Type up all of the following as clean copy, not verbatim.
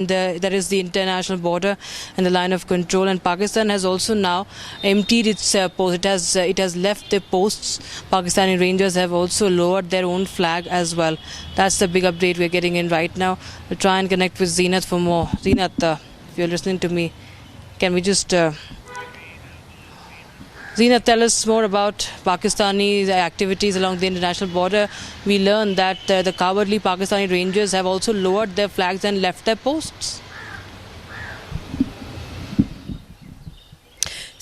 That is the international border and the line of control, and Pakistan has also now emptied its post. It has left the posts. Pakistani Rangers have also lowered their own flag as well. That's the big update we're getting in right now. We'll try and connect with Zeenat for more. Zeenat, if you're listening to me, can we just Zeenat, tell us more about Pakistani activities along the international border. We learned that the cowardly Pakistani Rangers have also lowered their flags and left their posts.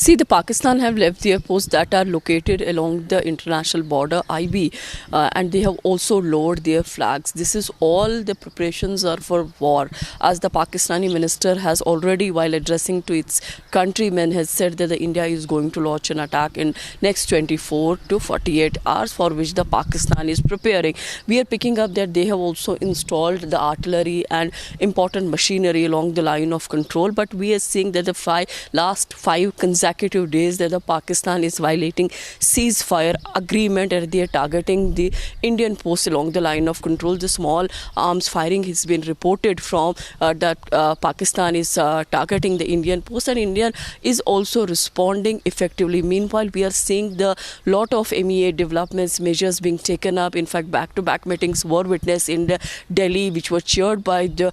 See, the Pakistan have left their posts that are located along the international border, IB, and they have also lowered their flags. This is all the preparations are for war, as the Pakistani minister has already, while addressing to its countrymen, has said that the India is going to launch an attack in next 24 to 48 hours, for which the Pakistan is preparing. We are picking up that they have also installed the artillery and important machinery along the line of control, but we are seeing that the last five consecutive days that the Pakistan is violating ceasefire agreement, and they are targeting the Indian posts along the line of control. The small arms firing has been reported from that Pakistan is targeting the Indian post, and India is also responding effectively. Meanwhile, we are seeing the lot of MEA developments, measures being taken up. In fact, back-to-back meetings were witnessed in Delhi, which were chaired by the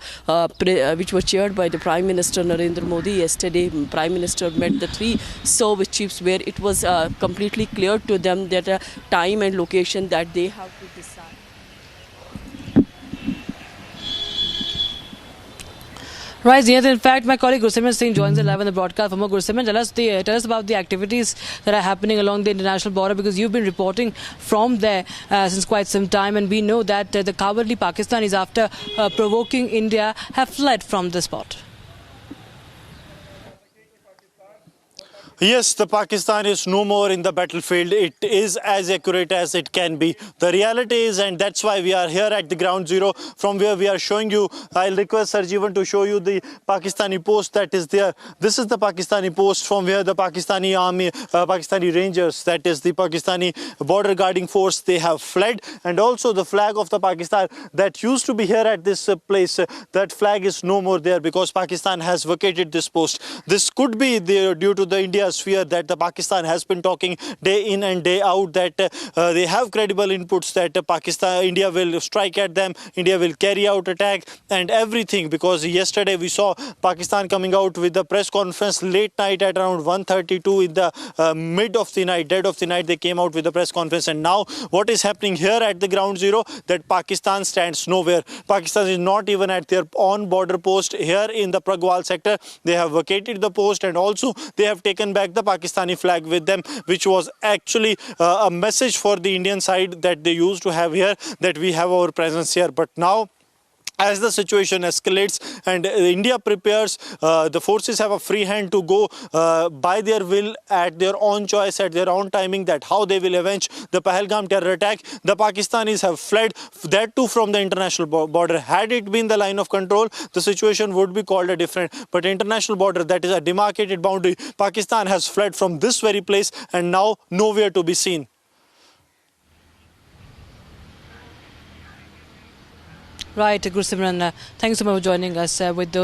Prime Minister Narendra Modi. Yesterday, Prime Minister met the three service chiefs, where it was completely clear to them that time and location that they have to decide. Right, Zeenat. In fact, my colleague Gursimran Singh joins us live on the broadcast. For more, Gursimran, tell us about the activities that are happening along the international border, because you've been reporting from there since quite some time, and we know that the cowardly Pakistanis, after provoking India, have fled from the spot. Yes, the Pakistan is no more in the battlefield. It is as accurate as it can be. The reality is, and that's why we are here at the ground zero, from where we are showing you. I'll request Sarjeevan to show you the Pakistani post that is there. This is the Pakistani post from where the Pakistani army, Pakistani Rangers, that is the Pakistani border guarding force, they have fled. And also the flag of the Pakistan that used to be here at this place, that flag is no more there, because Pakistan has vacated this post. This could be due to the India's fear that the Pakistan has been talking day in and day out, that they have credible inputs that India will strike at them, India will carry out attack and everything. Because yesterday we saw Pakistan coming out with the press conference late night at around 1:32 in the dead of the night they came out with the press conference. And now what is happening here at the ground zero, that Pakistan stands nowhere. Pakistan is not even at their on border post here in the Pragwal sector. They have vacated the post, and also they have taken back the Pakistani flag with them, which was actually a message for the Indian side that they used to have here, that we have our presence here. But now, as the situation escalates and India prepares, the forces have a free hand to go by their will, at their own choice, at their own timing, that how they will avenge the Pahalgam terror attack. The Pakistanis have fled, that too from the international border. Had it been the line of control, the situation would be called a different. But international border, that is a demarcated boundary, Pakistan has fled from this very place and now nowhere to be seen. Right, Gursimran, thank you so much for joining us with those.